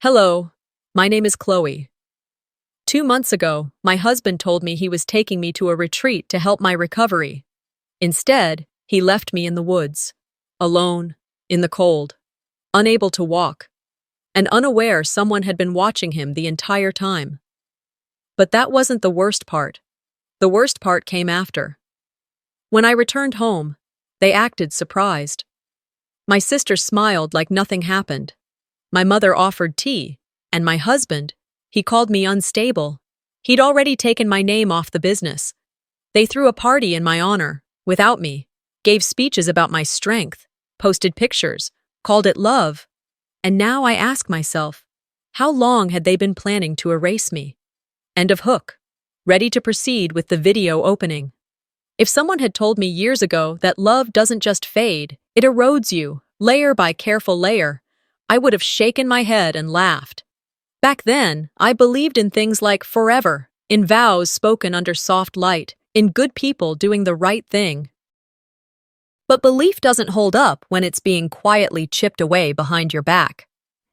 Hello, my name is Chloe. 2 months ago, my husband told me he was taking me to a retreat to help my recovery. Instead, he left me in the woods, alone, in the cold, unable to walk, and unaware someone had been watching him the entire time. But that wasn't the worst part. The worst part came after. When I returned home, they acted surprised. My sister smiled like nothing happened. My mother offered tea, and my husband, he called me unstable. He'd already taken my name off the business. They threw a party in my honor, without me, gave speeches about my strength, posted pictures, called it love. And now I ask myself, how long had they been planning to erase me? End of hook. Ready to proceed with the video opening. If someone had told me years ago that love doesn't just fade, it erodes you, layer by careful layer, I would have shaken my head and laughed. Back then, I believed in things like forever, in vows spoken under soft light, in good people doing the right thing. But belief doesn't hold up when it's being quietly chipped away behind your back.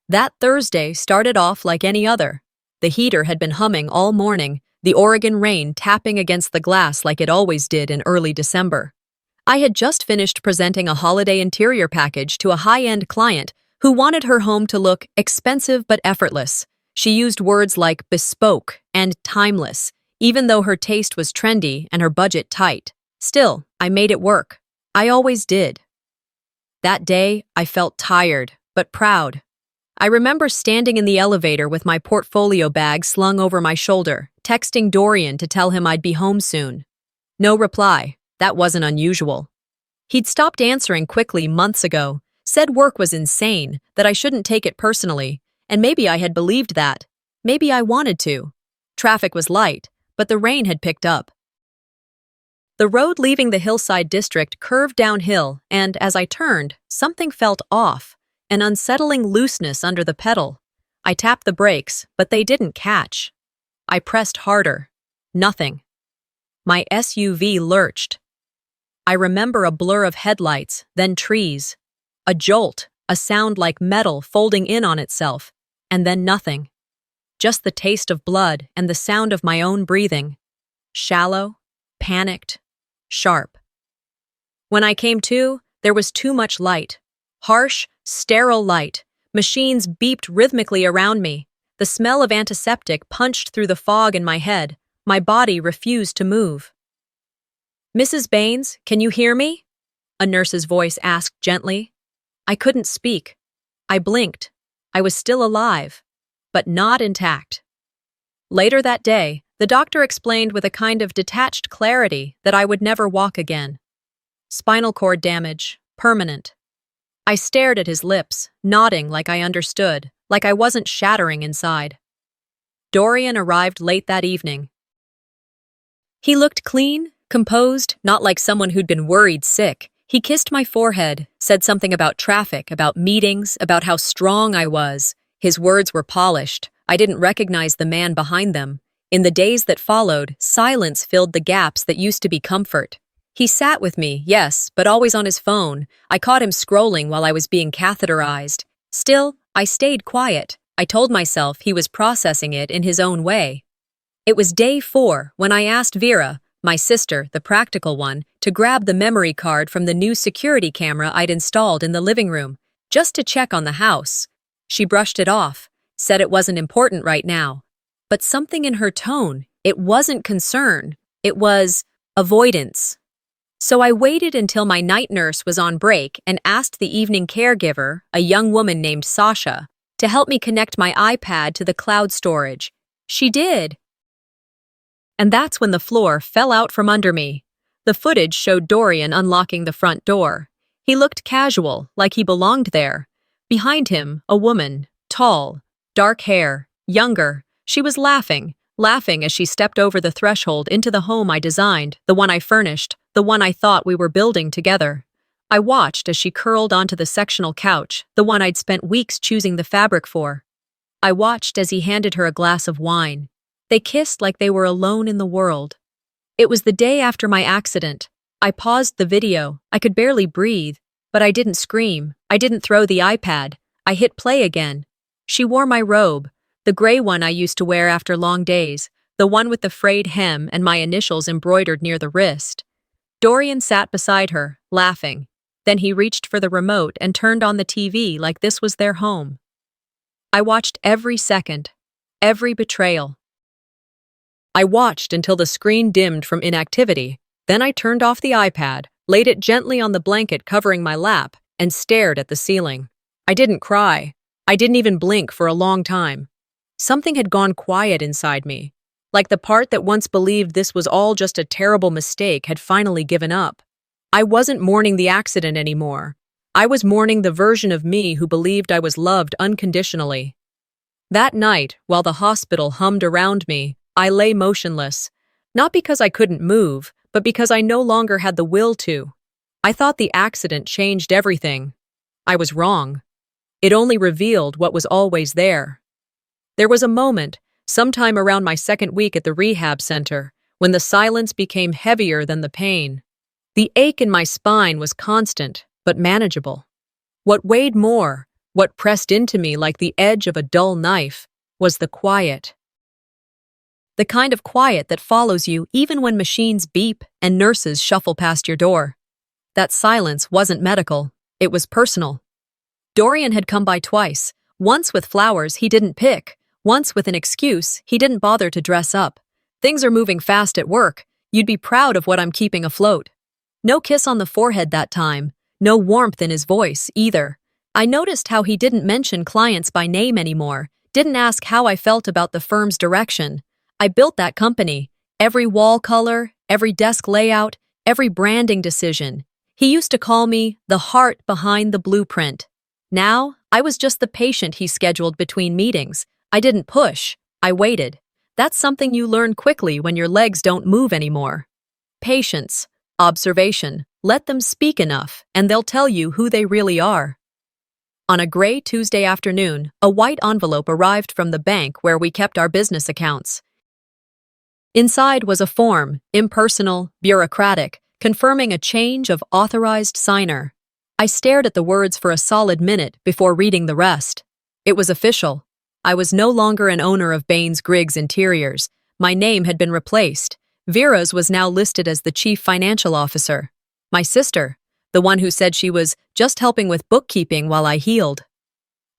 That Thursday started off like any other. The heater had been humming all morning, the Oregon rain tapping against the glass like it always did in early December. I had just finished presenting a holiday interior package to a high-end client who wanted her home to look expensive but effortless. She used words like bespoke and timeless, even though her taste was trendy and her budget tight. Still, I made it work. I always did. That day, I felt tired, but proud. I remember standing in the elevator with my portfolio bag slung over my shoulder, texting Dorian to tell him I'd be home soon. No reply. That wasn't unusual. He'd stopped answering quickly months ago, said work was insane, that I shouldn't take it personally, and maybe I had believed that. Maybe I wanted to. Traffic was light, but the rain had picked up. The road leaving the hillside district curved downhill, and as I turned, something felt off, an unsettling looseness under the pedal. I tapped the brakes, but they didn't catch. I pressed harder. Nothing. My SUV lurched. I remember a blur of headlights, then trees. A jolt, a sound like metal folding in on itself, and then nothing. Just the taste of blood and the sound of my own breathing. Shallow, panicked, sharp. When I came to, there was too much light. Harsh, sterile light. Machines beeped rhythmically around me. The smell of antiseptic punched through the fog in my head. My body refused to move. "Mrs. Baines, can you hear me?" A nurse's voice asked gently. I couldn't speak. I blinked. I was still alive, but not intact. Later that day, the doctor explained with a kind of detached clarity that I would never walk again. Spinal cord damage, permanent. I stared at his lips, nodding like I understood, like I wasn't shattering inside. Dorian arrived late that evening. He looked clean, composed, not like someone who'd been worried sick. He kissed my forehead, said something about traffic, about meetings, about how strong I was. His words were polished. I didn't recognize the man behind them. In the days that followed, silence filled the gaps that used to be comfort. He sat with me, yes, but always on his phone. I caught him scrolling while I was being catheterized. Still, I stayed quiet. I told myself he was processing it in his own way. It was day 4 when I asked Vera, my sister, the practical one, to grab the memory card from the new security camera I'd installed in the living room, just to check on the house. She brushed it off, said it wasn't important right now. But something in her tone, it wasn't concern, it was avoidance. So I waited until my night nurse was on break and asked the evening caregiver, a young woman named Sasha, to help me connect my iPad to the cloud storage. She did. And that's when the floor fell out from under me. The footage showed Dorian unlocking the front door. He looked casual, like he belonged there. Behind him, a woman, tall, dark hair, younger. She was laughing as she stepped over the threshold into the home I designed, the one I furnished, the one I thought we were building together. I watched as she curled onto the sectional couch, the one I'd spent weeks choosing the fabric for. I watched as he handed her a glass of wine. They kissed like they were alone in the world. It was the day after my accident. I paused the video. I could barely breathe, but I didn't scream. I didn't throw the iPad. I hit play again. She wore my robe, the gray one I used to wear after long days, the one with the frayed hem and my initials embroidered near the wrist. Dorian sat beside her, laughing. Then he reached for the remote and turned on the TV like this was their home. I watched every second, every betrayal. I watched until the screen dimmed from inactivity. Then I turned off the iPad, laid it gently on the blanket covering my lap, and stared at the ceiling. I didn't cry. I didn't even blink for a long time. Something had gone quiet inside me, like the part that once believed this was all just a terrible mistake had finally given up. I wasn't mourning the accident anymore. I was mourning the version of me who believed I was loved unconditionally. That night, while the hospital hummed around me, I lay motionless, not because I couldn't move, but because I no longer had the will to. I thought the accident changed everything. I was wrong. It only revealed what was always there. There was a moment, sometime around my second week at the rehab center, when the silence became heavier than the pain. The ache in my spine was constant, but manageable. What weighed more, what pressed into me like the edge of a dull knife, was the quiet. The kind of quiet that follows you even when machines beep and nurses shuffle past your door. That silence wasn't medical, it was personal. Dorian had come by twice, once with flowers he didn't pick, once with an excuse he didn't bother to dress up. Things are moving fast at work, you'd be proud of what I'm keeping afloat. No kiss on the forehead that time, no warmth in his voice either. I noticed how he didn't mention clients by name anymore, didn't ask how I felt about the firm's direction. I built that company, every wall color, every desk layout, every branding decision. He used to call me the heart behind the blueprint. Now, I was just the patient he scheduled between meetings. I didn't push, I waited. That's something you learn quickly when your legs don't move anymore. Patience, observation, let them speak enough, and they'll tell you who they really are. On a gray Tuesday afternoon, a white envelope arrived from the bank where we kept our business accounts. Inside was a form, impersonal, bureaucratic, confirming a change of authorized signer. I stared at the words for a solid minute before reading the rest. It was official. I was no longer an owner of Baines Griggs Interiors. My name had been replaced. Vera's was now listed as the chief financial officer. My sister, the one who said she was just helping with bookkeeping while I healed.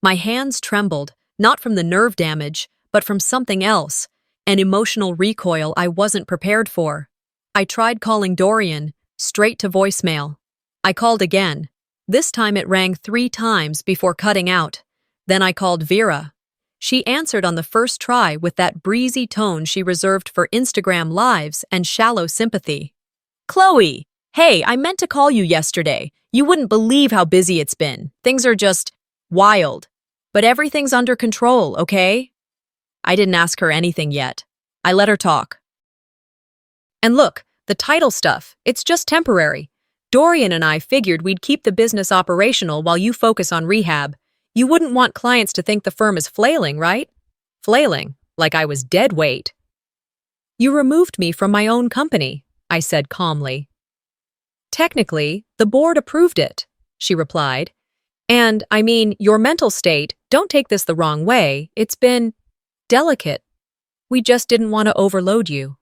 My hands trembled, not from the nerve damage, but from something else, an emotional recoil I wasn't prepared for. I tried calling Dorian, straight to voicemail. I called again. This time it rang 3 times before cutting out. Then I called Vera. She answered on the first try with that breezy tone she reserved for Instagram lives and shallow sympathy. "Chloe! Hey, I meant to call you yesterday. You wouldn't believe how busy it's been. Things are just wild. But everything's under control, okay?" I didn't ask her anything yet. I let her talk. "And look, the title stuff, it's just temporary. Dorian and I figured we'd keep the business operational while you focus on rehab. You wouldn't want clients to think the firm is flailing, right?" Flailing, like I was dead weight. "You removed me from my own company," I said calmly. "Technically, the board approved it," she replied. "And, I mean, your mental state, don't take this the wrong way, it's been delicate. We just didn't want to overload you."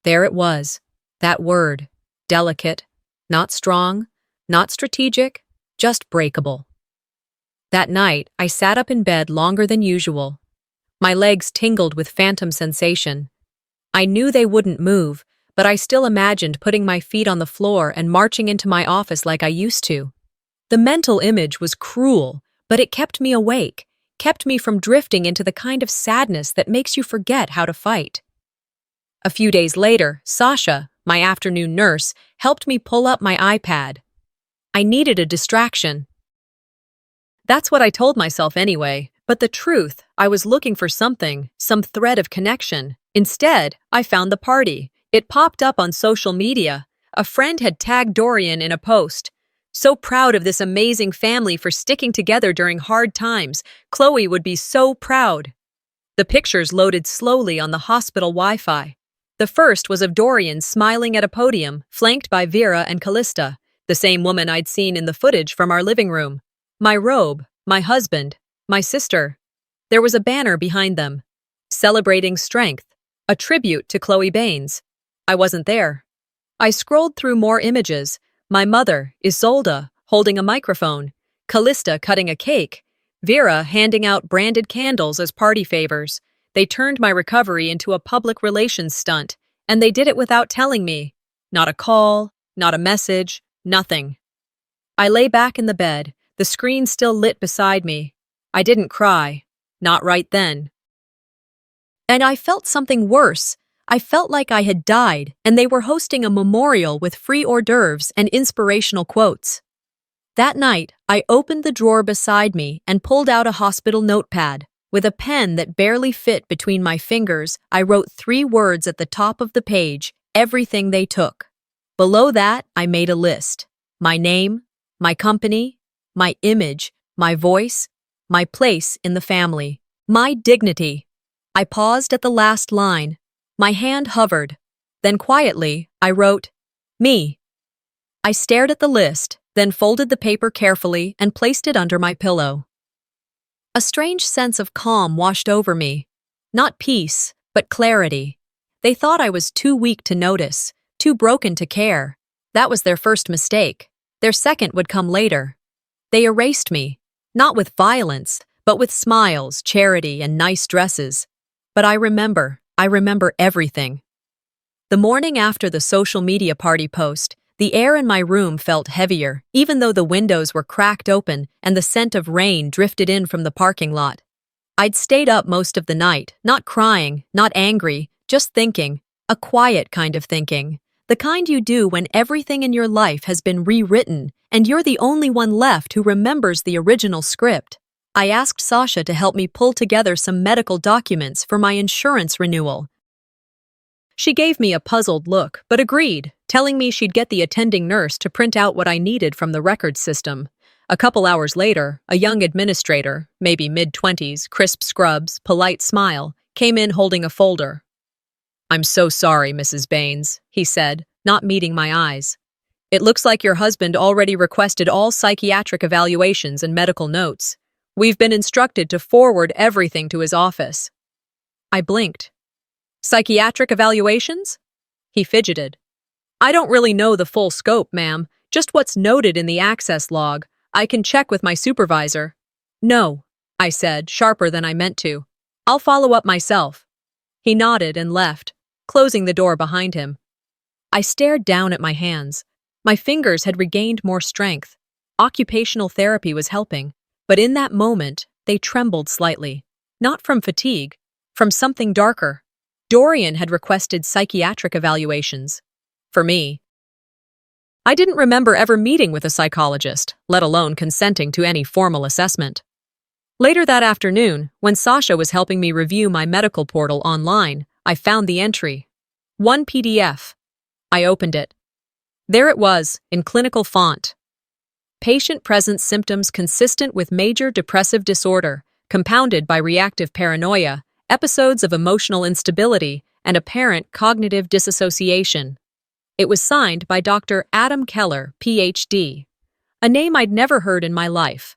There it was, that word, delicate, not strong, not strategic, just breakable. That night, I sat up in bed longer than usual. My legs tingled with phantom sensation. I knew they wouldn't move, but I still imagined putting my feet on the floor and marching into my office like I used to. The mental image was cruel, but it kept me awake, kept me from drifting into the kind of sadness that makes you forget how to fight. A few days later, Sasha, my afternoon nurse, helped me pull up my iPad. I needed a distraction. That's what I told myself anyway, but the truth, I was looking for something, some thread of connection. Instead, I found the party. It popped up on social media. A friend had tagged Dorian in a post. "So proud of this amazing family for sticking together during hard times. Chloe would be so proud." The pictures loaded slowly on the hospital Wi-Fi. The first was of Dorian smiling at a podium, flanked by Vera and Callista, the same woman I'd seen in the footage from our living room. My robe, my husband, My sister. There was a banner behind them, celebrating strength, a tribute to Chloe Baines. I wasn't there. I scrolled through more images. My mother, Isolde, holding a microphone, Callista cutting a cake, Vera handing out branded candles as party favors. They turned my recovery into a public relations stunt, and they did it without telling me. Not a call, not a message, nothing. I lay back in the bed, the screen still lit beside me. I didn't cry. Not right then. And I felt something worse. I felt like I had died, and they were hosting a memorial with free hors d'oeuvres and inspirational quotes. That night, I opened the drawer beside me and pulled out a hospital notepad. With a pen that barely fit between my fingers, I wrote 3 words at the top of the page, everything they took. Below that, I made a list. My name, my company, my image, my voice, my place in the family, my dignity. I paused at the last line. My hand hovered. Then quietly, I wrote, me. I stared at the list, then folded the paper carefully and placed it under my pillow. A strange sense of calm washed over me. Not peace, but clarity. They thought I was too weak to notice, too broken to care. That was their first mistake. Their second would come later. They erased me, not with violence, but with smiles, charity, and nice dresses. But I remember everything. The morning after the social media party post, the air in my room felt heavier, even though the windows were cracked open and the scent of rain drifted in from the parking lot. I'd stayed up most of the night, not crying, not angry, just thinking, a quiet kind of thinking, the kind you do when everything in your life has been rewritten and you're the only one left who remembers the original script. I asked Sasha to help me pull together some medical documents for my insurance renewal. She gave me a puzzled look, but agreed, telling me she'd get the attending nurse to print out what I needed from the record system. A couple hours later, a young administrator, maybe mid-20s, crisp scrubs, polite smile, came in holding a folder. "I'm so sorry, Mrs. Baines," he said, not meeting my eyes. "It looks like your husband already requested all psychiatric evaluations and medical notes. We've been instructed to forward everything to his office." I blinked. "Psychiatric evaluations?" He fidgeted. "I don't really know the full scope, ma'am, just what's noted in the access log. I can check with my supervisor." "No," I said, sharper than I meant to. "I'll follow up myself." He nodded and left, closing the door behind him. I stared down at my hands. My fingers had regained more strength. Occupational therapy was helping, but in that moment, they trembled slightly. Not from fatigue, from something darker. Dorian had requested psychiatric evaluations. For me. I didn't remember ever meeting with a psychologist, let alone consenting to any formal assessment. Later that afternoon, when Sasha was helping me review my medical portal online, I found the entry. One PDF. I opened it. There it was, in clinical font. Patient presents symptoms consistent with major depressive disorder, compounded by reactive paranoia, episodes of emotional instability, and apparent cognitive disassociation. It was signed by Dr. Adam Keller, Ph.D., a name I'd never heard in my life.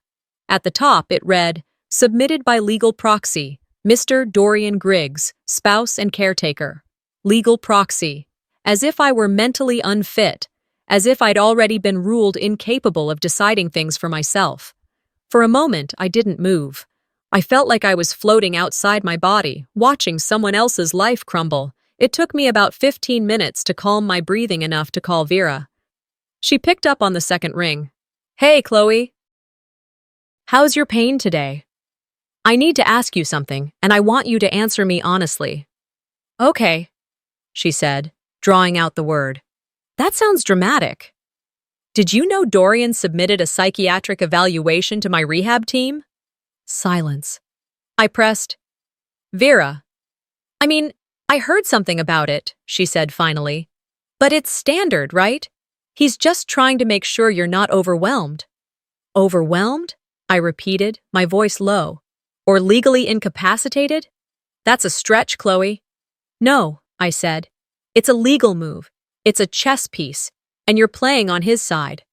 At the top, it read, "Submitted by legal proxy, Mr. Dorian Griggs, spouse and caretaker. Legal proxy. As if I were mentally unfit, as if I'd already been ruled incapable of deciding things for myself. For a moment, I didn't move. I felt like I was floating outside my body, watching someone else's life crumble. It took me about 15 minutes to calm my breathing enough to call Vera. She picked up on the second ring. "Hey, Chloe. How's your pain today? I need to ask you something, and I want you to answer me honestly." "Okay," she said, drawing out the word. "That sounds dramatic. Did you know Dorian submitted a psychiatric evaluation to my rehab team?" Silence. I pressed, "Vera. I heard something about it," she said finally. "But it's standard, right? He's just trying to make sure you're not overwhelmed." "Overwhelmed?" I repeated, my voice low. "Or legally incapacitated? That's a stretch, Chloe." "No," I said. "It's a legal move. It's a chess piece, and you're playing on his side."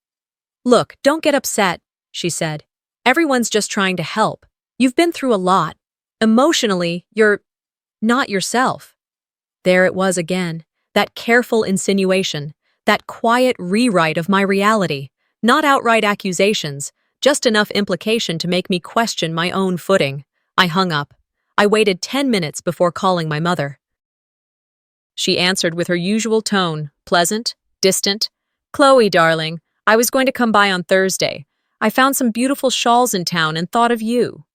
"Look, don't get upset," she said. "Everyone's just trying to help. You've been through a lot. Emotionally, you're not yourself. There it was again, that careful insinuation, that quiet rewrite of my reality. Not outright accusations, just enough implication to make me question my own footing. I hung up. I waited 10 minutes before calling my mother. She answered with her usual tone, pleasant, distant. "Chloe, darling, I was going to come by on Thursday. I found some beautiful shawls in town and thought of you."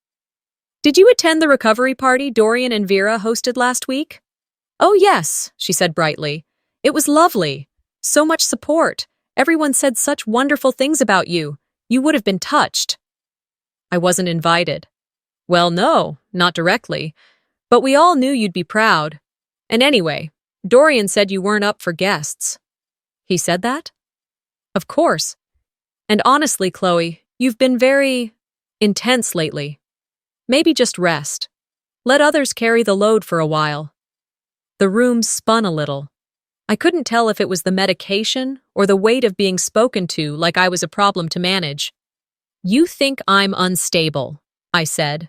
"Did you attend the recovery party Dorian and Vera hosted last week?" "Oh, yes," she said brightly. "It was lovely. So much support. Everyone said such wonderful things about you. You would have been touched." "I wasn't invited." "Well, no, not directly. But we all knew you'd be proud. And anyway, Dorian said you weren't up for guests." "He said that?" "Of course. And honestly, Chloe, you've been very intense lately. Maybe just rest. Let others carry the load for a while." The room spun a little. I couldn't tell if it was the medication or the weight of being spoken to like I was a problem to manage. "You think I'm unstable," I said.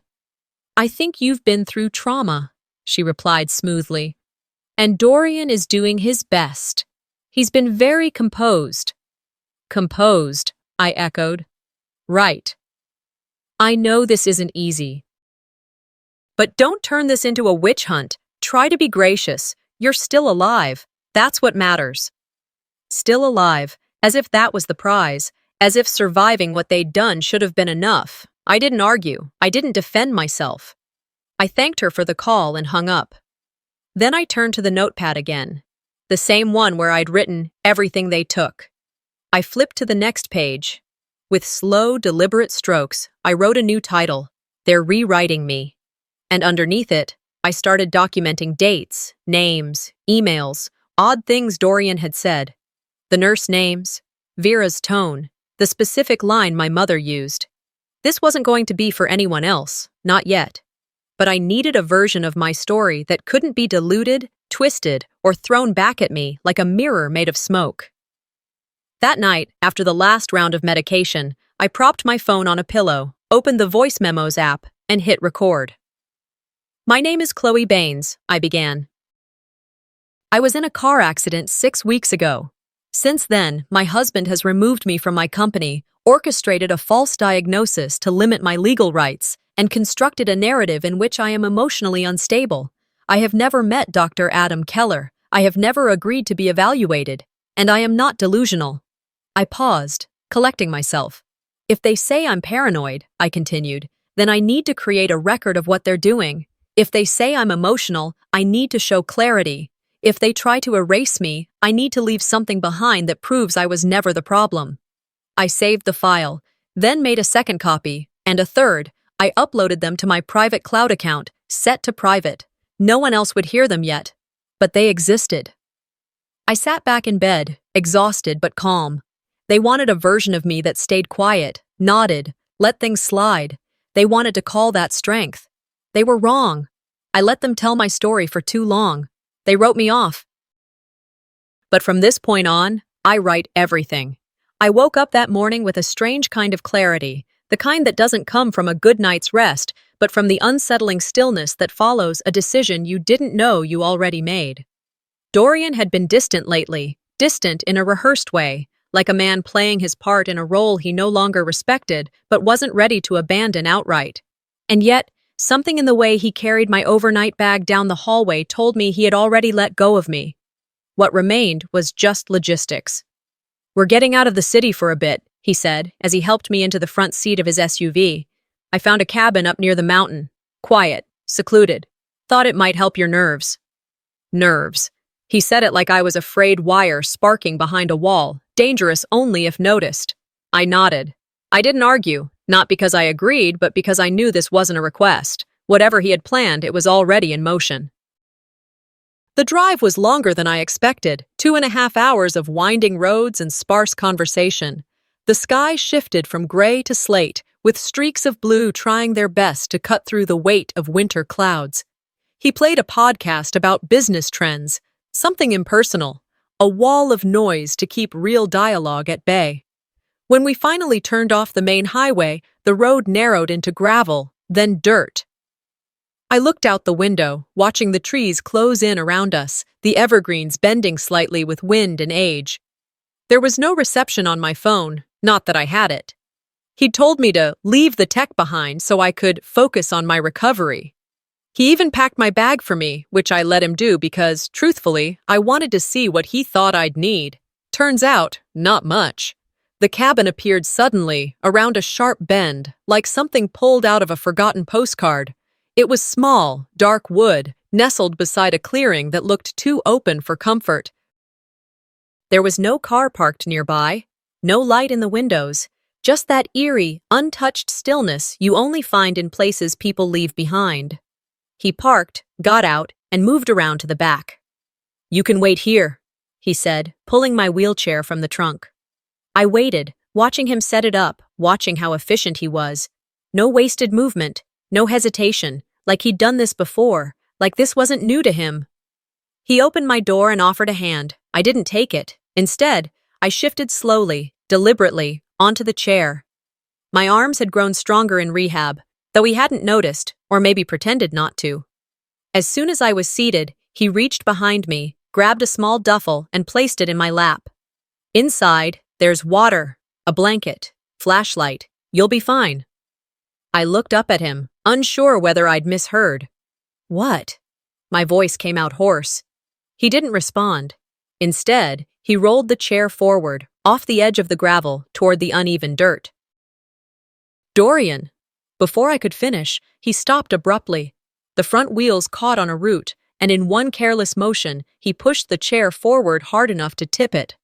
"I think you've been through trauma," she replied smoothly. "And Dorian is doing his best. He's been very composed." "Composed," I echoed. "Right. I know this isn't easy. But don't turn this into a witch hunt. Try to be gracious. You're still alive. That's what matters." Still alive, as if that was the prize, as if surviving what they'd done should have been enough. I didn't argue. I didn't defend myself. I thanked her for the call and hung up. Then I turned to the notepad again, the same one where I'd written everything they took. I flipped to the next page. With slow, deliberate strokes, I wrote a new title, "They're Rewriting Me." And underneath it, I started documenting dates, names, emails, odd things Dorian had said. The nurse names, Vera's tone, the specific line my mother used. This wasn't going to be for anyone else, not yet. But I needed a version of my story that couldn't be diluted, twisted, or thrown back at me like a mirror made of smoke. That night, after the last round of medication, I propped my phone on a pillow, opened the voice memos app, and hit record. "My name is Chloe Baines," I began. "I was in a car accident 6 weeks ago. Since then, my husband has removed me from my company, orchestrated a false diagnosis to limit my legal rights, and constructed a narrative in which I am emotionally unstable. I have never met Dr. Adam Keller. I have never agreed to be evaluated, and I am not delusional." I paused, collecting myself. "If they say I'm paranoid," I continued, "then I need to create a record of what they're doing. If they say I'm emotional, I need to show clarity. If they try to erase me, I need to leave something behind that proves I was never the problem." I saved the file, then made a second copy, and a third. I uploaded them to my private cloud account, set to private. No one else would hear them yet, but they existed. I sat back in bed, exhausted but calm. They wanted a version of me that stayed quiet, nodded, let things slide. They wanted to call that strength. They were wrong. I let them tell my story for too long. They wrote me off. But from this point on, I write everything. I woke up that morning with a strange kind of clarity, the kind that doesn't come from a good night's rest, but from the unsettling stillness that follows a decision you didn't know you already made. Dorian had been distant lately, distant in a rehearsed way, like a man playing his part in a role he no longer respected but wasn't ready to abandon outright. And yet, something in the way he carried my overnight bag down the hallway told me he had already let go of me. What remained was just logistics. "We're getting out of the city for a bit," he said, as he helped me into the front seat of his SUV. "I found a cabin up near the mountain. Quiet, secluded. Thought it might help your nerves." Nerves. He said it like I was a frayed wire sparking behind a wall, dangerous only if noticed. I nodded. I didn't argue, not because I agreed, but because I knew this wasn't a request. Whatever he had planned, it was already in motion. The drive was longer than I expected, 2.5 hours of winding roads and sparse conversation. The sky shifted from gray to slate, with streaks of blue trying their best to cut through the weight of winter clouds. He played a podcast about business trends, something impersonal, a wall of noise to keep real dialogue at bay. When we finally turned off the main highway, the road narrowed into gravel, then dirt. I looked out the window, watching the trees close in around us, the evergreens bending slightly with wind and age. There was no reception on my phone, not that I had it. He'd told me to leave the tech behind so I could focus on my recovery. He even packed my bag for me, which I let him do because, truthfully, I wanted to see what he thought I'd need. Turns out, not much. The cabin appeared suddenly, around a sharp bend, like something pulled out of a forgotten postcard. It was small, dark wood, nestled beside a clearing that looked too open for comfort. There was no car parked nearby, no light in the windows, just that eerie, untouched stillness you only find in places people leave behind. He parked, got out, and moved around to the back. "You can wait here," he said, pulling my wheelchair from the trunk. I waited, watching him set it up, watching how efficient he was. No wasted movement, no hesitation, like he'd done this before, like this wasn't new to him. He opened my door and offered a hand. I didn't take it. Instead, I shifted slowly, deliberately, onto the chair. My arms had grown stronger in rehab, though he hadn't noticed, or maybe pretended not to. As soon as I was seated, he reached behind me, grabbed a small duffel, and placed it in my lap. "Inside, there's water, a blanket, flashlight. You'll be fine." I looked up at him, unsure whether I'd misheard. "What?" My voice came out hoarse. He didn't respond. Instead, he rolled the chair forward, off the edge of the gravel, toward the uneven dirt. "Dorian!" Before I could finish, he stopped abruptly. The front wheels caught on a root, and in one careless motion, he pushed the chair forward hard enough to tip it.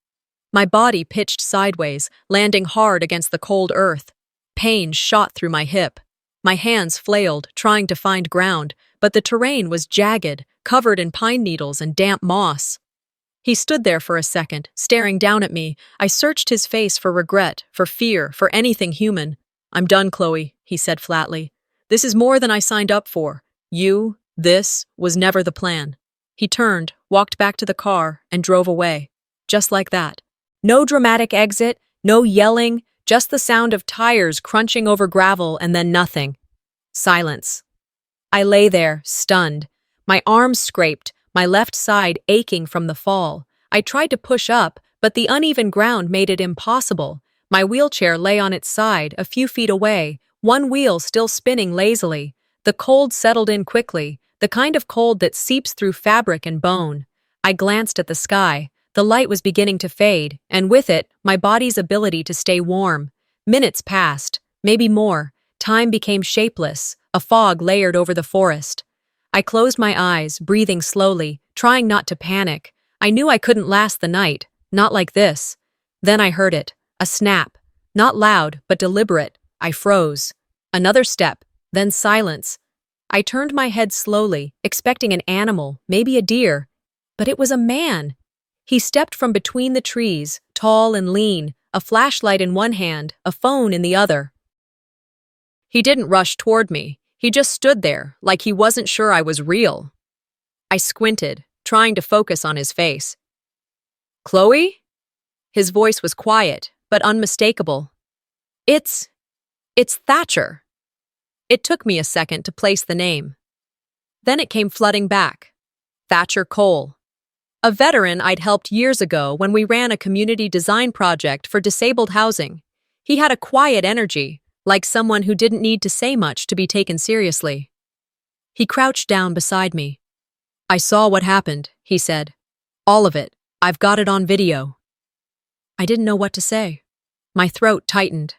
My body pitched sideways, landing hard against the cold earth. Pain shot through my hip. My hands flailed, trying to find ground, but the terrain was jagged, covered in pine needles and damp moss. He stood there for a second, staring down at me. I searched his face for regret, for fear, for anything human. "I'm done, Chloe," he said flatly. "This is more than I signed up for. This was never the plan." He turned, walked back to the car, and drove away. Just like that. No dramatic exit, no yelling, just the sound of tires crunching over gravel and then nothing. Silence. I lay there, stunned. My arms scraped, my left side aching from the fall. I tried to push up, but the uneven ground made it impossible. My wheelchair lay on its side, a few feet away, one wheel still spinning lazily. The cold settled in quickly, the kind of cold that seeps through fabric and bone. I glanced at the sky. The light was beginning to fade, and with it, my body's ability to stay warm. Minutes passed, maybe more. Time became shapeless, a fog layered over the forest. I closed my eyes, breathing slowly, trying not to panic. I knew I couldn't last the night, not like this. Then I heard it, a snap. Not loud, but deliberate. I froze. Another step, then silence. I turned my head slowly, expecting an animal, maybe a deer. But it was a man. He stepped from between the trees, tall and lean, a flashlight in one hand, a phone in the other. He didn't rush toward me. He just stood there, like he wasn't sure I was real. I squinted, trying to focus on his face. "Chloe?" His voice was quiet, but unmistakable. It's Thatcher." It took me a second to place the name. Then it came flooding back. Thatcher Cole. A veteran I'd helped years ago when we ran a community design project for disabled housing. He had a quiet energy, like someone who didn't need to say much to be taken seriously. He crouched down beside me. "I saw what happened," he said. "All of it. I've got it on video." I didn't know what to say. My throat tightened.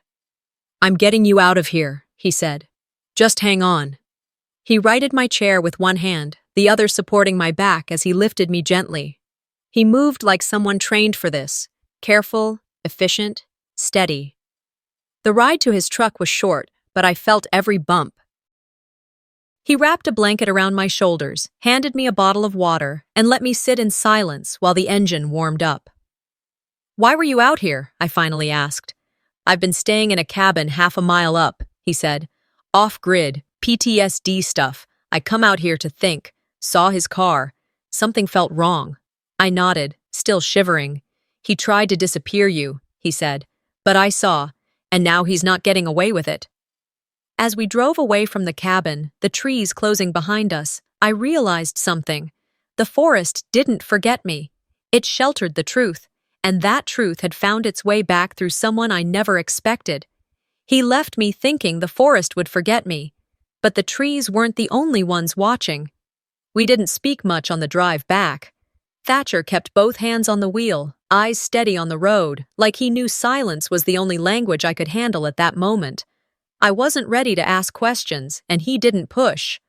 "I'm getting you out of here," he said. "Just hang on." He righted my chair with one hand, the other supporting my back as he lifted me gently. He moved like someone trained for this, careful, efficient, steady. The ride to his truck was short, but I felt every bump. He wrapped a blanket around my shoulders, handed me a bottle of water, and let me sit in silence while the engine warmed up. "Why were you out here?" I finally asked. "I've been staying in a cabin half a mile up," he said. "Off-grid, PTSD stuff. I come out here to think. Saw his car. Something felt wrong." I nodded, still shivering. "He tried to disappear you," he said. "But I saw, and now he's not getting away with it." As we drove away from the cabin, the trees closing behind us, I realized something. The forest didn't forget me. It sheltered the truth, and that truth had found its way back through someone I never expected. He left me thinking the forest would forget me, but the trees weren't the only ones watching. We didn't speak much on the drive back. Thatcher kept both hands on the wheel, eyes steady on the road, like he knew silence was the only language I could handle at that moment. I wasn't ready to ask questions, and he didn't push.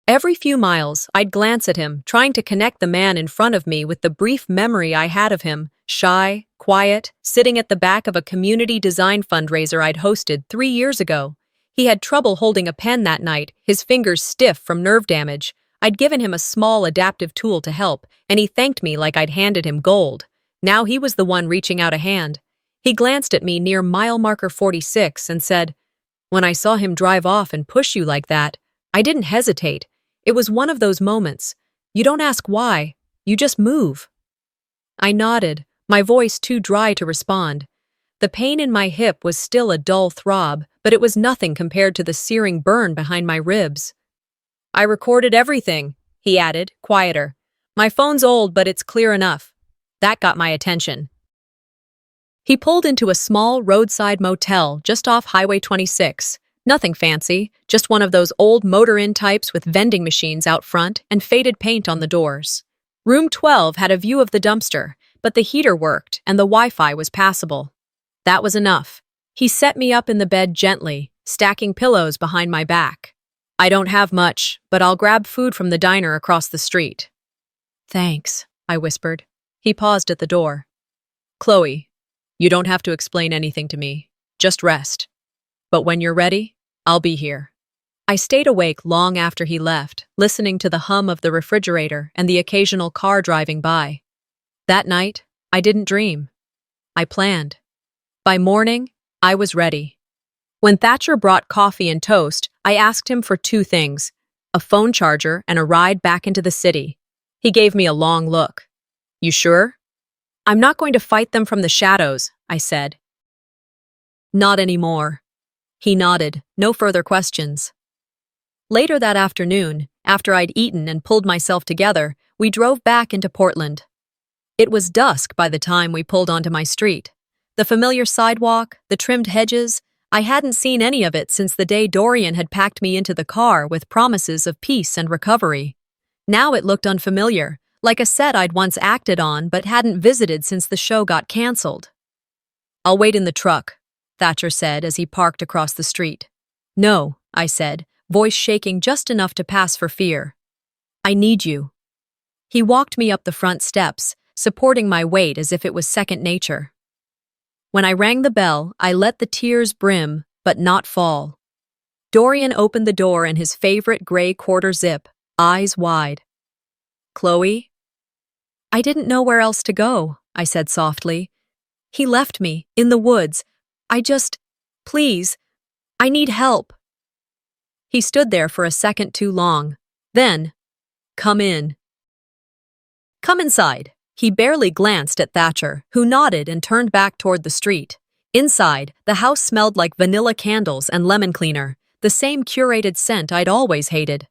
Every few miles, I'd glance at him, trying to connect the man in front of me with the brief memory I had of him, shy, quiet, sitting at the back of a community design fundraiser I'd hosted 3 years ago. He had trouble holding a pen that night, his fingers stiff from nerve damage. I'd given him a small adaptive tool to help, and he thanked me like I'd handed him gold. Now he was the one reaching out a hand. He glanced at me near mile marker 46 and said, "When I saw him drive off and push you like that, I didn't hesitate. It was one of those moments. You don't ask why, you just move." I nodded, my voice too dry to respond. The pain in my hip was still a dull throb, but it was nothing compared to the searing burn behind my ribs. "I recorded everything," he added, quieter. "My phone's old, but it's clear enough." That got my attention. He pulled into a small roadside motel just off Highway 26. Nothing fancy, just one of those old motor-inn types with vending machines out front and faded paint on the doors. Room 12 had a view of the dumpster, but the heater worked and the Wi-Fi was passable. That was enough. He set me up in the bed gently, stacking pillows behind my back. "I don't have much, but I'll grab food from the diner across the street." "Thanks," I whispered. He paused at the door. "Chloe, you don't have to explain anything to me. Just rest. But when you're ready, I'll be here." I stayed awake long after he left, listening to the hum of the refrigerator and the occasional car driving by. That night, I didn't dream. I planned. By morning, I was ready. When Thatcher brought coffee and toast, I asked him for 2 things, a phone charger and a ride back into the city. He gave me a long look. "You sure?" "I'm not going to fight them from the shadows," I said. "Not anymore." He nodded, no further questions. Later that afternoon, after I'd eaten and pulled myself together, we drove back into Portland. It was dusk by the time we pulled onto my street. The familiar sidewalk, the trimmed hedges, I hadn't seen any of it since the day Dorian had packed me into the car with promises of peace and recovery. Now it looked unfamiliar, like a set I'd once acted on but hadn't visited since the show got canceled. "I'll wait in the truck," Thatcher said as he parked across the street. "No," I said, voice shaking just enough to pass for fear. "I need you." He walked me up the front steps, supporting my weight as if it was second nature. When I rang the bell, I let the tears brim, but not fall. Dorian opened the door in his favorite gray quarter zip, eyes wide. "Chloe?" "I didn't know where else to go," I said softly. "He left me, in the woods. Please, I need help." He stood there for a second too long. Then, "Come in." "Come inside." He barely glanced at Thatcher, who nodded and turned back toward the street. Inside, the house smelled like vanilla candles and lemon cleaner, the same curated scent I'd always hated.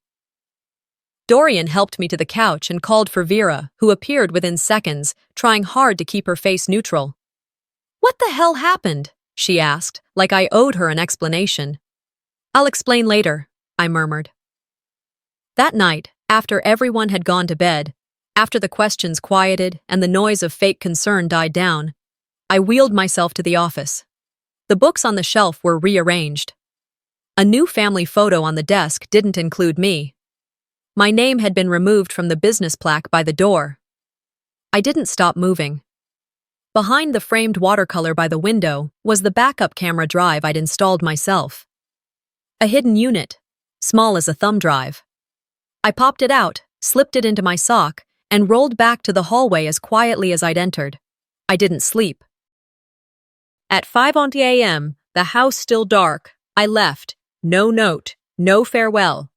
Dorian helped me to the couch and called for Vera, who appeared within seconds, trying hard to keep her face neutral. "What the hell happened?" she asked, like I owed her an explanation. "I'll explain later," I murmured. That night, after everyone had gone to bed, after the questions quieted and the noise of fake concern died down, I wheeled myself to the office. The books on the shelf were rearranged. A new family photo on the desk didn't include me. My name had been removed from the business plaque by the door. I didn't stop moving. Behind the framed watercolor by the window was the backup camera drive I'd installed myself. A hidden unit, small as a thumb drive. I popped it out, slipped it into my sock, and rolled back to the hallway as quietly as I'd entered. I didn't sleep. At 5:20 a.m., the house still dark, I left. No note, no farewell.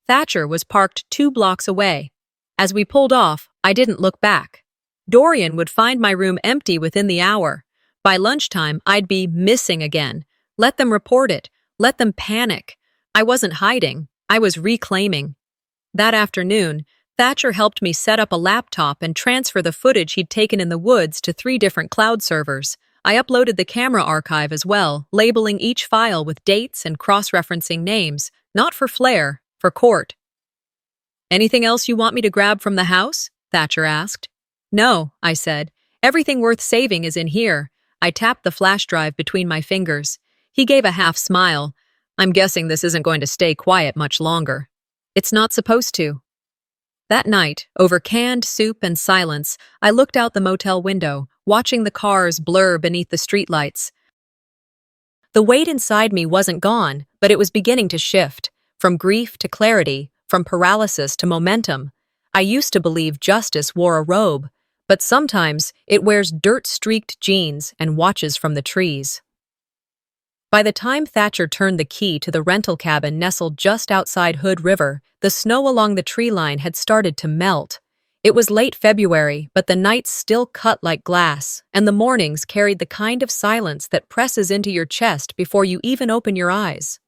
Thatcher was parked 2 blocks away. As we pulled off, I didn't look back. Dorian would find my room empty within the hour. By lunchtime, I'd be missing again. Let them report it. Let them panic. I wasn't hiding. I was reclaiming. That afternoon, Thatcher helped me set up a laptop and transfer the footage he'd taken in the woods to 3 different cloud servers. I uploaded the camera archive as well, labeling each file with dates and cross-referencing names, not for flair, for court. "Anything else you want me to grab from the house?" Thatcher asked. "No," I said. "Everything worth saving is in here." I tapped the flash drive between my fingers. He gave a half smile. "I'm guessing this isn't going to stay quiet much longer." "It's not supposed to." That night, over canned soup and silence, I looked out the motel window, watching the cars blur beneath the streetlights. The weight inside me wasn't gone, but it was beginning to shift, from grief to clarity, from paralysis to momentum. I used to believe justice wore a robe, but sometimes it wears dirt-streaked jeans and watches from the trees. By the time Thatcher turned the key to the rental cabin nestled just outside Hood River, the snow along the tree line had started to melt. It was late February, but the nights still cut like glass, and the mornings carried the kind of silence that presses into your chest before you even open your eyes.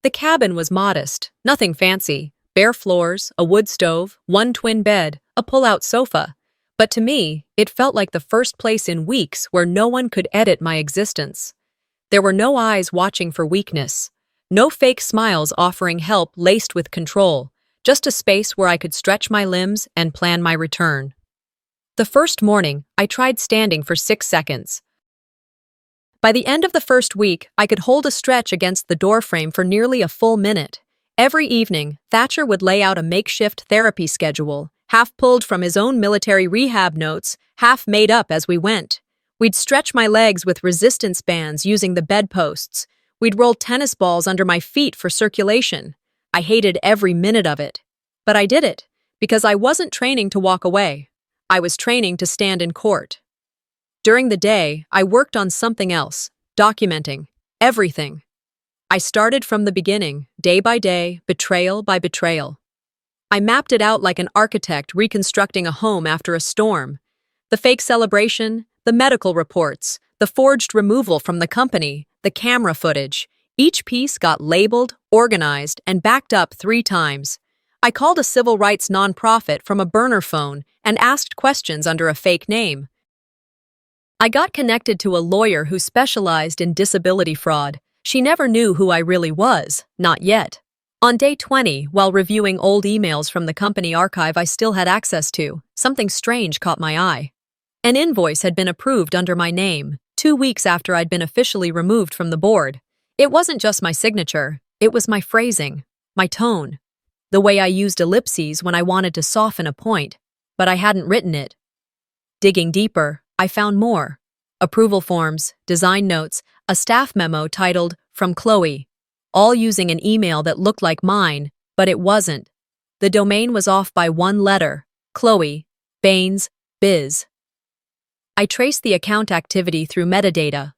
The cabin was modest, nothing fancy, bare floors, a wood stove, 1 twin bed, a pull-out sofa. But to me, it felt like the first place in weeks where no one could edit my existence. There were no eyes watching for weakness, no fake smiles offering help laced with control, just a space where I could stretch my limbs and plan my return. The first morning, I tried standing for 6 seconds. By the end of the first week, I could hold a stretch against the doorframe for nearly a full minute. Every evening, Thatcher would lay out a makeshift therapy schedule, half pulled from his own military rehab notes, half made up as we went. We'd stretch my legs with resistance bands using the bedposts. We'd roll tennis balls under my feet for circulation. I hated every minute of it. But I did it, because I wasn't training to walk away. I was training to stand in court. During the day, I worked on something else, documenting everything. I started from the beginning, day by day, betrayal by betrayal. I mapped it out like an architect reconstructing a home after a storm. The fake celebration, the medical reports, the forged removal from the company, the camera footage. Each piece got labeled, organized, and backed up 3 times. I called a civil rights nonprofit from a burner phone and asked questions under a fake name. I got connected to a lawyer who specialized in disability fraud. She never knew who I really was, not yet. On day 20, while reviewing old emails from the company archive I still had access to, something strange caught my eye. An invoice had been approved under my name, 2 weeks after I'd been officially removed from the board. It wasn't just my signature, it was my phrasing, my tone, the way I used ellipses when I wanted to soften a point, but I hadn't written it. Digging deeper, I found more. Approval forms, design notes, a staff memo titled, "From Chloe," all using an email that looked like mine, but it wasn't. The domain was off by 1 letter, Chloe, Baines, Biz. I traced the account activity through metadata.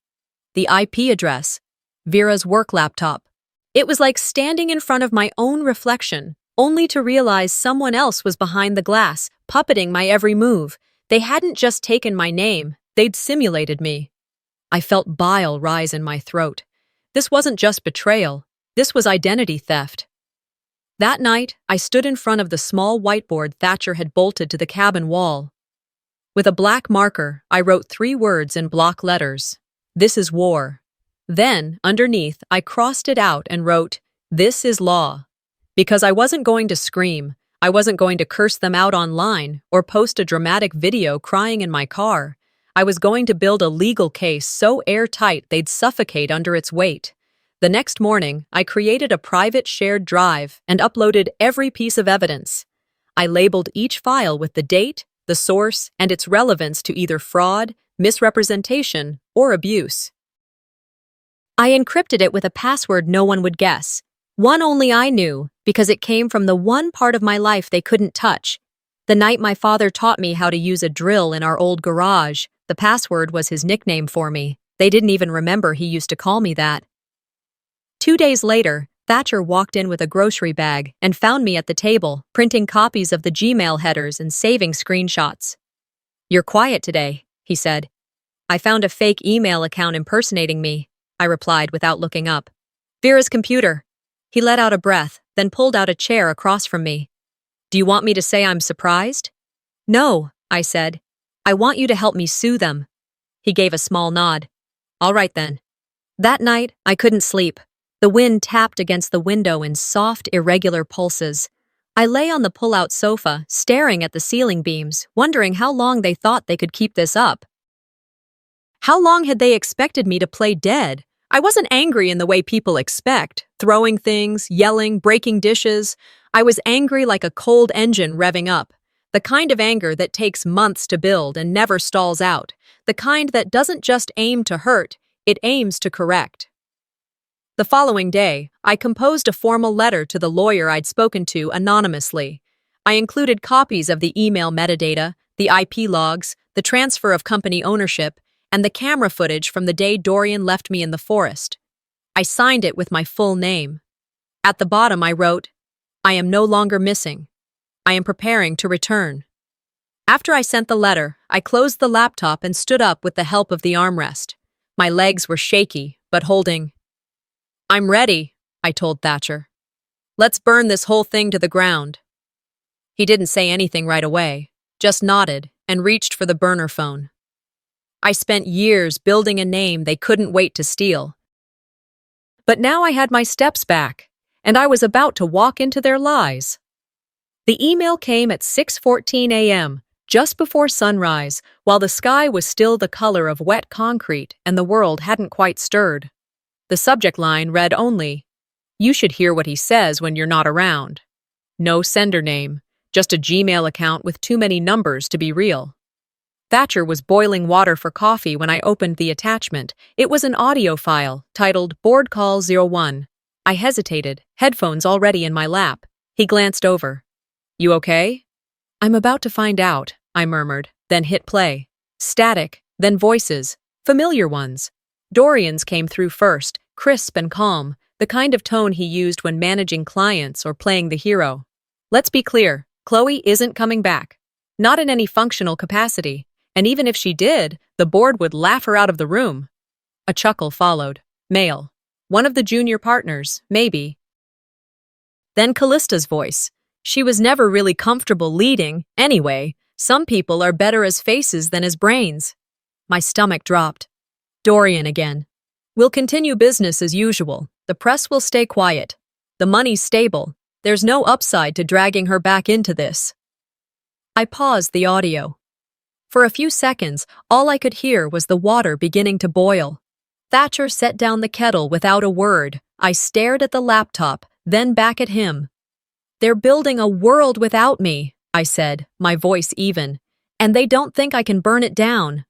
The IP address, Vera's work laptop. It was like standing in front of my own reflection, only to realize someone else was behind the glass, puppeting my every move. They hadn't just taken my name, they'd simulated me. I felt bile rise in my throat. This wasn't just betrayal, this was identity theft. That night, I stood in front of the small whiteboard Thatcher had bolted to the cabin wall. With a black marker, I wrote 3 words in block letters. "This is war." Then, underneath, I crossed it out and wrote, "This is law." Because I wasn't going to scream, I wasn't going to curse them out online or post a dramatic video crying in my car. I was going to build a legal case so airtight they'd suffocate under its weight. The next morning, I created a private shared drive and uploaded every piece of evidence. I labeled each file with the date, the source, and its relevance to either fraud, misrepresentation, or abuse. I encrypted it with a password no one would guess, one only I knew, because it came from the one part of my life they couldn't touch. The night my father taught me how to use a drill in our old garage, the password was his nickname for me. They didn't even remember he used to call me that. 2 days later, Thatcher walked in with a grocery bag and found me at the table, printing copies of the Gmail headers and saving screenshots. "You're quiet today," he said. "I found a fake email account impersonating me," I replied without looking up. Vera's computer. He let out a breath, then pulled out a chair across from me. Do you want me to say I'm surprised? No, I said. I want you to help me sue them. He gave a small nod. All right then. That night, I couldn't sleep. The wind tapped against the window in soft, irregular pulses. I lay on the pull-out sofa, staring at the ceiling beams, wondering how long they thought they could keep this up. How long had they expected me to play dead? I wasn't angry in the way people expect, throwing things, yelling, breaking dishes. I was angry like a cold engine revving up. The kind of anger that takes months to build and never stalls out. The kind that doesn't just aim to hurt, it aims to correct. The following day, I composed a formal letter to the lawyer I'd spoken to anonymously. I included copies of the email metadata, the IP logs, the transfer of company ownership, and the camera footage from the day Dorian left me in the forest. I signed it with my full name. At the bottom I wrote, I am no longer missing. I am preparing to return. After I sent the letter, I closed the laptop and stood up with the help of the armrest. My legs were shaky, but holding. I'm ready, I told Thatcher. Let's burn this whole thing to the ground. He didn't say anything right away, just nodded and reached for the burner phone. I spent years building a name they couldn't wait to steal. But now I had my steps back, and I was about to walk into their lies. The email came at 6:14 a.m., just before sunrise, while the sky was still the color of wet concrete and the world hadn't quite stirred. The subject line read only, You should hear what he says when you're not around. No sender name, just a Gmail account with too many numbers to be real. Thatcher was boiling water for coffee when I opened the attachment. It was an audio file, titled Board Call 01. I hesitated, headphones already in my lap. He glanced over. You okay? I'm about to find out, I murmured, then hit play. Static, then voices, familiar ones. Dorian's came through first, crisp and calm, the kind of tone he used when managing clients or playing the hero. Let's be clear, Chloe isn't coming back. Not in any functional capacity, and even if she did, the board would laugh her out of the room. A chuckle followed. Male. One of the junior partners, maybe. Then Callista's voice. She was never really comfortable leading, anyway. Some people are better as faces than as brains. My stomach dropped. Dorian again. We'll continue business as usual. The press will stay quiet. The money's stable. There's no upside to dragging her back into this. I paused the audio. For a few seconds, all I could hear was the water beginning to boil. Thatcher set down the kettle without a word. I stared at the laptop, then back at him. They're building a world without me, I said, my voice even. And they don't think I can burn it down.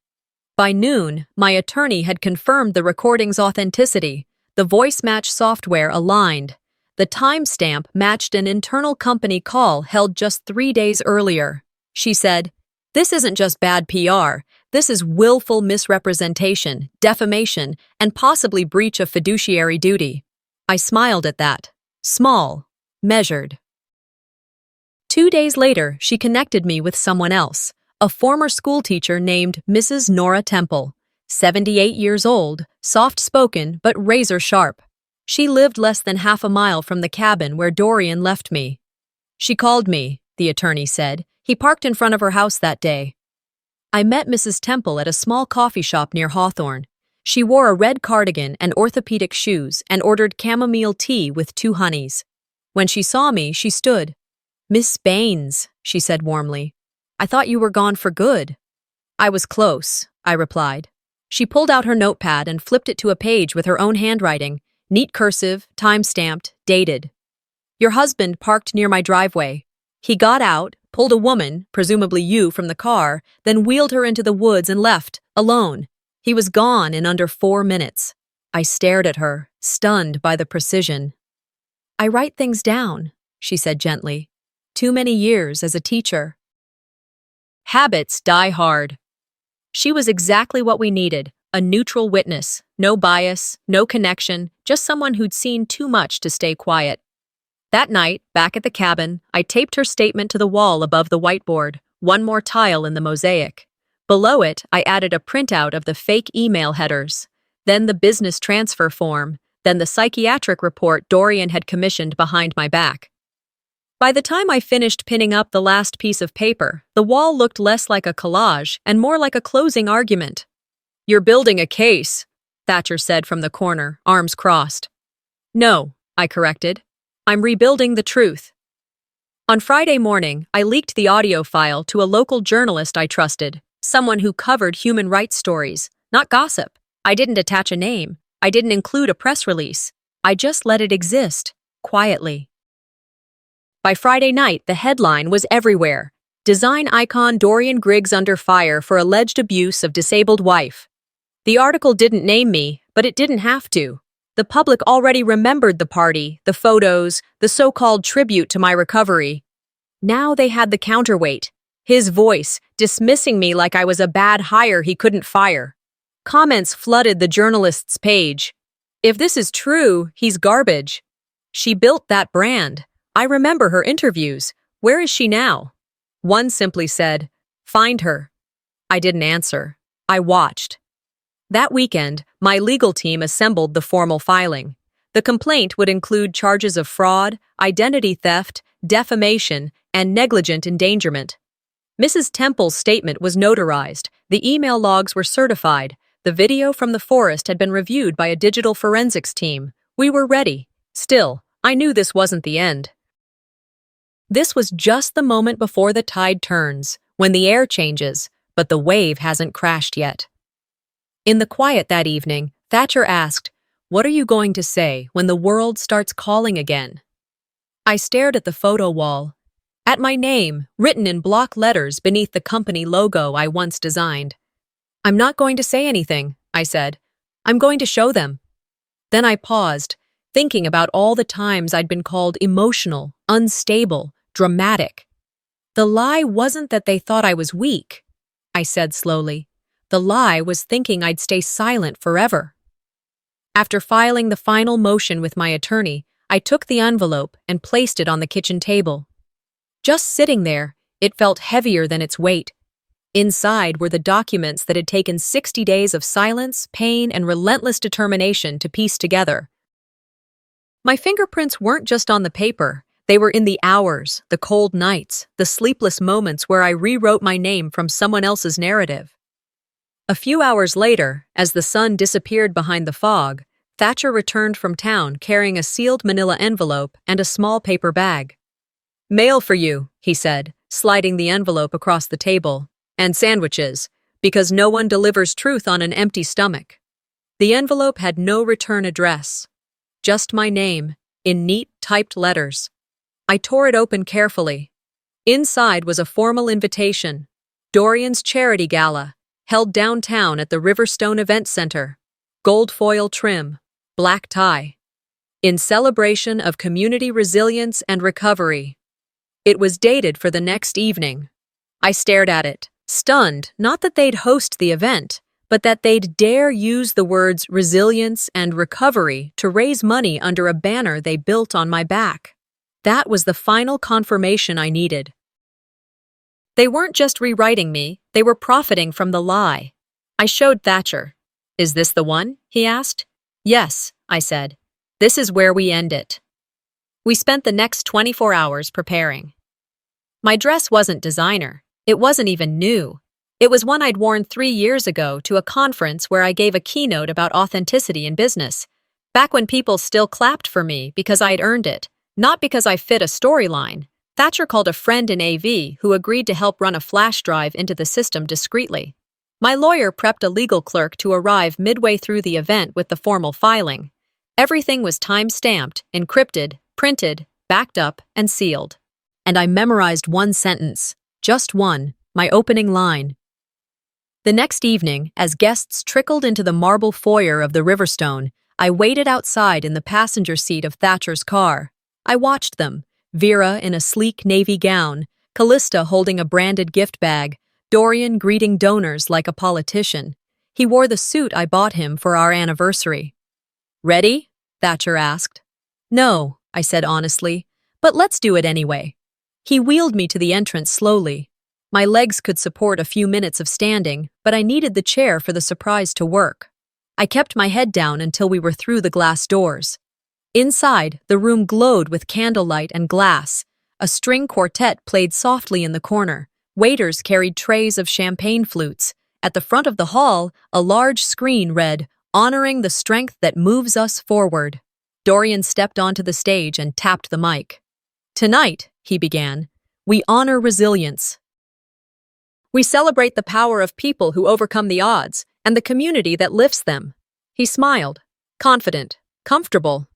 By noon, my attorney had confirmed the recording's authenticity. The voice match software aligned. The timestamp matched an internal company call held just 3 days earlier. She said, This isn't just bad PR. This is willful misrepresentation, defamation, and possibly breach of fiduciary duty. I smiled at that. Small. Measured. 2 days later, she connected me with someone else. A former schoolteacher named Mrs. Nora Temple, 78 years old, soft-spoken but razor-sharp. She lived less than half a mile from the cabin where Dorian left me. She called me, the attorney said. He parked in front of her house that day. I met Mrs. Temple at a small coffee shop near Hawthorne. She wore a red cardigan and orthopedic shoes and ordered chamomile tea with 2 honeys. When she saw me, she stood. Miss Baines, she said warmly. I thought you were gone for good. I was close, I replied. She pulled out her notepad and flipped it to a page with her own handwriting, neat cursive, time-stamped, dated. Your husband parked near my driveway. He got out, pulled a woman, presumably you, from the car, then wheeled her into the woods and left, alone. He was gone in under 4 minutes. I stared at her, stunned by the precision. I write things down, she said gently. Too many years as a teacher. Habits die hard. She was exactly what we needed, a neutral witness, no bias, no connection, just someone who'd seen too much to stay quiet. That night, back at the cabin, I taped her statement to the wall above the whiteboard, one more tile in the mosaic. Below it, I added a printout of the fake email headers, then the business transfer form, then the psychiatric report Dorian had commissioned behind my back. By the time I finished pinning up the last piece of paper, the wall looked less like a collage and more like a closing argument. "You're building a case," Thatcher said from the corner, arms crossed. "No," I corrected. "I'm rebuilding the truth." On Friday morning, I leaked the audio file to a local journalist I trusted, someone who covered human rights stories, not gossip. I didn't attach a name. I didn't include a press release. I just let it exist, quietly. By Friday night, the headline was everywhere. Design icon Dorian Griggs under fire for alleged abuse of disabled wife. The article didn't name me, but it didn't have to. The public already remembered the party, the photos, the so-called tribute to my recovery. Now they had the counterweight. His voice, dismissing me like I was a bad hire he couldn't fire. Comments flooded the journalist's page. "If this is true, he's garbage. She built that brand. I remember her interviews. Where is she now?" One simply said, "Find her." I didn't answer. I watched. That weekend, my legal team assembled the formal filing. The complaint would include charges of fraud, identity theft, defamation, and negligent endangerment. Mrs. Temple's statement was notarized, the email logs were certified, the video from the forest had been reviewed by a digital forensics team. We were ready. Still, I knew this wasn't the end. This was just the moment before the tide turns, when the air changes, but the wave hasn't crashed yet. In the quiet that evening, Thatcher asked, "What are you going to say when the world starts calling again?" I stared at the photo wall, at my name, written in block letters beneath the company logo I once designed. "I'm not going to say anything," I said. "I'm going to show them." Then I paused, thinking about all the times I'd been called emotional, unstable, dramatic. The lie wasn't that they thought I was weak, I said slowly. The lie was thinking I'd stay silent forever. After filing the final motion with my attorney, I took the envelope and placed it on the kitchen table. Just sitting there, it felt heavier than its weight. Inside were the documents that had taken 60 days of silence, pain, and relentless determination to piece together. My fingerprints weren't just on the paper. They were in the hours, the cold nights, the sleepless moments where I rewrote my name from someone else's narrative. A few hours later, as the sun disappeared behind the fog, Thatcher returned from town carrying a sealed manila envelope and a small paper bag. "Mail for you," he said, sliding the envelope across the table. "And sandwiches, because no one delivers truth on an empty stomach." The envelope had no return address. Just my name, in neat, typed letters. I tore it open carefully. Inside was a formal invitation. Dorian's charity gala, held downtown at the Riverstone Event Center. Gold foil trim, black tie. In celebration of community resilience and recovery. It was dated for the next evening. I stared at it, stunned, not that they'd host the event, but that they'd dare use the words resilience and recovery to raise money under a banner they built on my back. That was the final confirmation I needed. They weren't just rewriting me, they were profiting from the lie. I showed Thatcher. "Is this the one?" he asked. "Yes," I said. "This is where we end it." We spent the next 24 hours preparing. My dress wasn't designer. It wasn't even new. It was one I'd worn 3 years ago to a conference where I gave a keynote about authenticity in business, back when people still clapped for me because I'd earned it, not because I fit a storyline. Thatcher called a friend in AV who agreed to help run a flash drive into the system discreetly. My lawyer prepped a legal clerk to arrive midway through the event with the formal filing. Everything was time-stamped, encrypted, printed, backed up, and sealed. And I memorized one sentence, just one, my opening line. The next evening, as guests trickled into the marble foyer of the Riverstone, I waited outside in the passenger seat of Thatcher's car. I watched them, Vera in a sleek navy gown, Callista holding a branded gift bag, Dorian greeting donors like a politician. He wore the suit I bought him for our anniversary. "Ready?" Thatcher asked. "No," I said honestly, "but let's do it anyway." He wheeled me to the entrance slowly. My legs could support a few minutes of standing, but I needed the chair for the surprise to work. I kept my head down until we were through the glass doors. Inside, the room glowed with candlelight and glass. A string quartet played softly in the corner. Waiters carried trays of champagne flutes. At the front of the hall, a large screen read, "Honoring the strength that moves us forward." Dorian stepped onto the stage and tapped the mic. "Tonight," he began, "we honor resilience. We celebrate the power of people who overcome the odds and the community that lifts them." He smiled, confident, comfortable.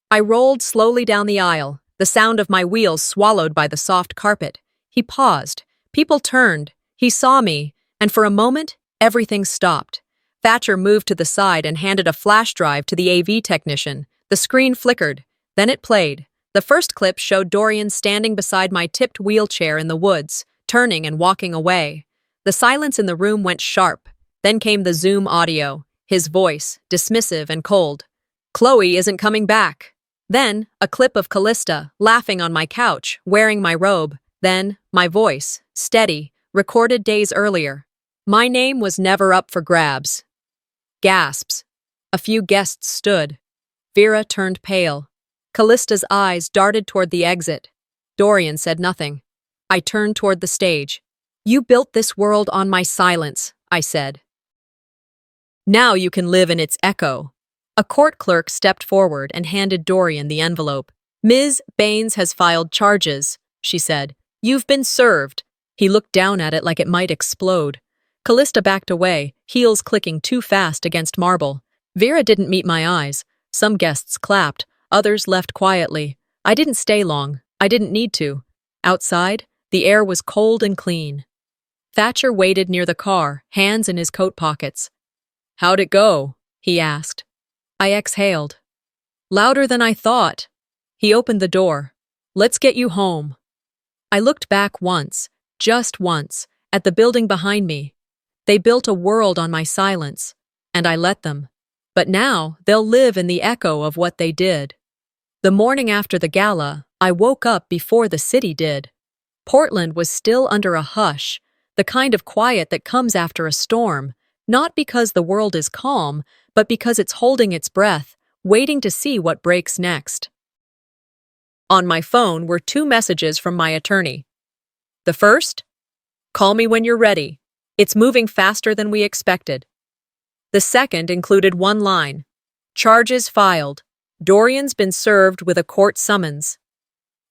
I rolled slowly down the aisle, the sound of my wheels swallowed by the soft carpet. He paused. People turned. He saw me, and for a moment, everything stopped. Thatcher moved to the side and handed a flash drive to the AV technician. The screen flickered. Then it played. The first clip showed Dorian standing beside my tipped wheelchair in the woods, turning and walking away. The silence in the room went sharp. Then came the Zoom audio, his voice, dismissive and cold. "Chloe isn't coming back." Then, a clip of Callista, laughing on my couch, wearing my robe. Then, my voice, steady, recorded days earlier. My name was never up for grabs. Gasps. A few guests stood. Vera turned pale. Callista's eyes darted toward the exit. Dorian said nothing. I turned toward the stage. "You built this world on my silence," I said. "Now you can live in its echo." A court clerk stepped forward and handed Dorian the envelope. "Ms. Baines has filed charges," she said. "You've been served." He looked down at it like it might explode. Callista backed away, heels clicking too fast against marble. Vera didn't meet my eyes. Some guests clapped, others left quietly. I didn't stay long. I didn't need to. Outside, the air was cold and clean. Thatcher waited near the car, hands in his coat pockets. "How'd it go?" he asked. I exhaled. "Louder than I thought." He opened the door. "Let's get you home." I looked back once, just once, at the building behind me. They built a world on my silence, and I let them. But now they'll live in the echo of what they did. The morning after the gala, I woke up before the city did. Portland was still under a hush, the kind of quiet that comes after a storm, not because the world is calm, but because it's holding its breath, waiting to see what breaks next. On my phone were 2 messages from my attorney. The first? "Call me when you're ready. It's moving faster than we expected." The second included one line. "Charges filed. Dorian's been served with a court summons."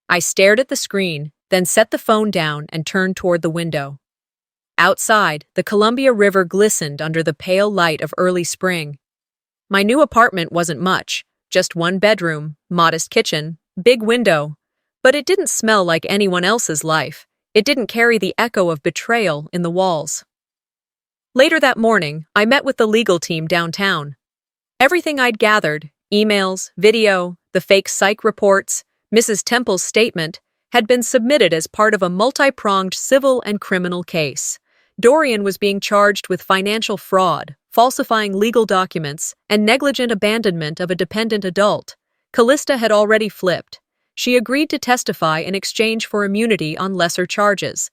I stared at the screen, then set the phone down and turned toward the window. Outside, the Columbia River glistened under the pale light of early spring. My new apartment wasn't much, just 1 bedroom, modest kitchen, big window. But it didn't smell like anyone else's life. It didn't carry the echo of betrayal in the walls. Later that morning, I met with the legal team downtown. Everything I'd gathered, emails, video, the fake psych reports, Mrs. Temple's statement, had been submitted as part of a multi-pronged civil and criminal case. Dorian was being charged with financial fraud, falsifying legal documents, and negligent abandonment of a dependent adult. Callista had already flipped. She agreed to testify in exchange for immunity on lesser charges.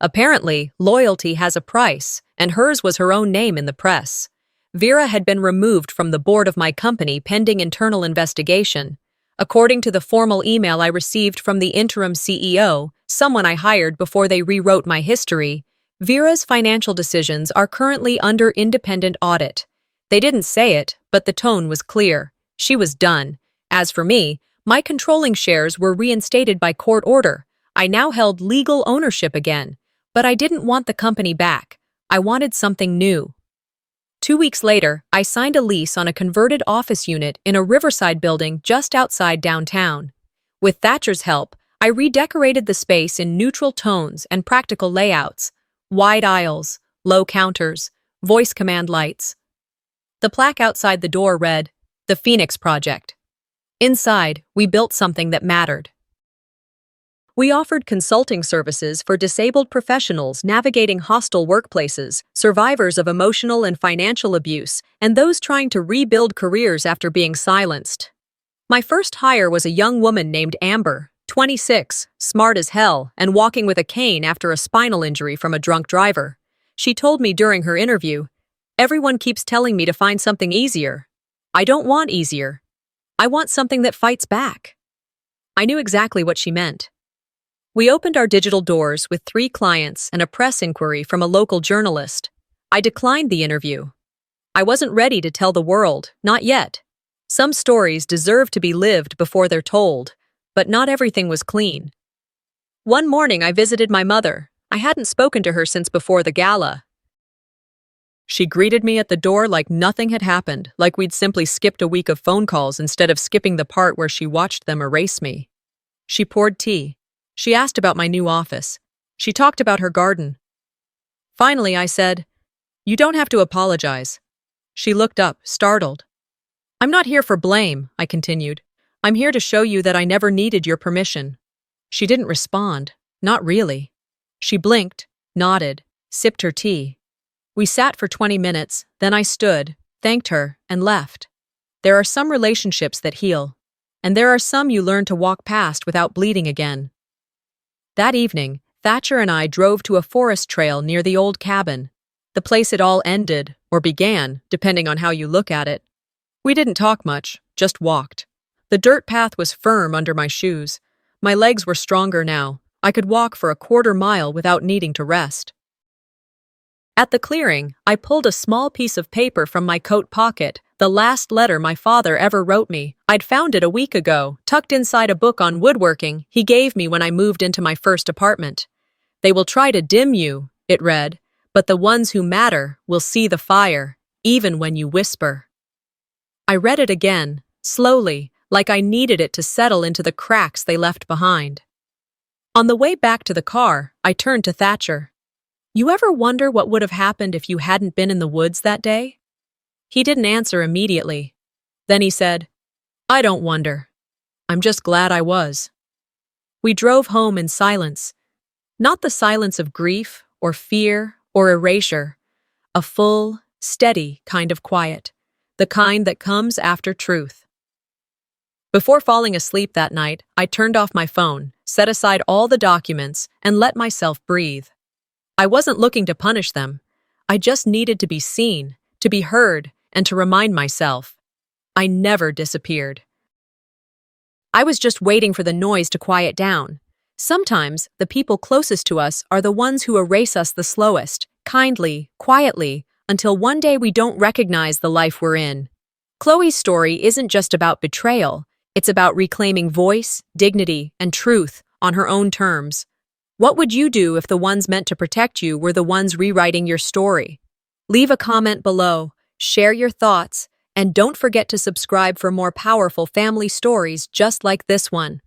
Apparently, loyalty has a price, and hers was her own name in the press. Vera had been removed from the board of my company pending internal investigation. According to the formal email I received from the interim CEO, someone I hired before they rewrote my history, Vera's financial decisions are currently under independent audit. They didn't say it, but the tone was clear. She was done. As for me, my controlling shares were reinstated by court order. I now held legal ownership again. But I didn't want the company back. I wanted something new. 2 weeks later, I signed a lease on a converted office unit in a riverside building just outside downtown. With Thatcher's help, I redecorated the space in neutral tones and practical layouts. Wide aisles, low counters, voice command lights. The plaque outside the door read, "The Phoenix Project." Inside, we built something that mattered. We offered consulting services for disabled professionals navigating hostile workplaces, survivors of emotional and financial abuse, and those trying to rebuild careers after being silenced. My first hire was a young woman named Amber, 26, smart as hell, and walking with a cane after a spinal injury from a drunk driver. She told me during her interview, Everyone keeps telling me to find something easier. I don't want easier. I want something that fights back. I knew exactly what she meant. We opened our digital doors with 3 clients and a press inquiry from a local journalist. I declined the interview. I wasn't ready to tell the world, not yet. Some stories deserve to be lived before they're told, but not everything was clean. One morning I visited my mother. I hadn't spoken to her since before the gala. She greeted me at the door like nothing had happened, like we'd simply skipped a week of phone calls instead of skipping the part where she watched them erase me. She poured tea. She asked about my new office. She talked about her garden. Finally, I said, "You don't have to apologize." She looked up, startled. "I'm not here for blame," I continued. "I'm here to show you that I never needed your permission." She didn't respond. Not really. She blinked, nodded, sipped her tea. We sat for 20 minutes, then I stood, thanked her, and left. There are some relationships that heal, and there are some you learn to walk past without bleeding again. That evening, Thatcher and I drove to a forest trail near the old cabin, the place it all ended, or began, depending on how you look at it. We didn't talk much, just walked. The dirt path was firm under my shoes. My legs were stronger now. I could walk for a quarter mile without needing to rest. At the clearing, I pulled a small piece of paper from my coat pocket, the last letter my father ever wrote me. I'd found it a week ago, tucked inside a book on woodworking he gave me when I moved into my first apartment. "They will try to dim you," it read, "but the ones who matter will see the fire, even when you whisper." I read it again, slowly, like I needed it to settle into the cracks they left behind. On the way back to the car, I turned to Thatcher. "You ever wonder what would have happened if you hadn't been in the woods that day?" He didn't answer immediately. Then he said, "I don't wonder. I'm just glad I was." We drove home in silence. Not the silence of grief, or fear, or erasure. A full, steady kind of quiet. The kind that comes after truth. Before falling asleep that night, I turned off my phone, set aside all the documents, and let myself breathe. I wasn't looking to punish them. I just needed to be seen, to be heard, and to remind myself. I never disappeared. I was just waiting for the noise to quiet down. Sometimes, the people closest to us are the ones who erase us the slowest, kindly, quietly, until one day we don't recognize the life we're in. Chloe's story isn't just about betrayal. It's about reclaiming voice, dignity, and truth on her own terms. What would you do if the ones meant to protect you were the ones rewriting your story? Leave a comment below, share your thoughts, and don't forget to subscribe for more powerful family stories just like this one.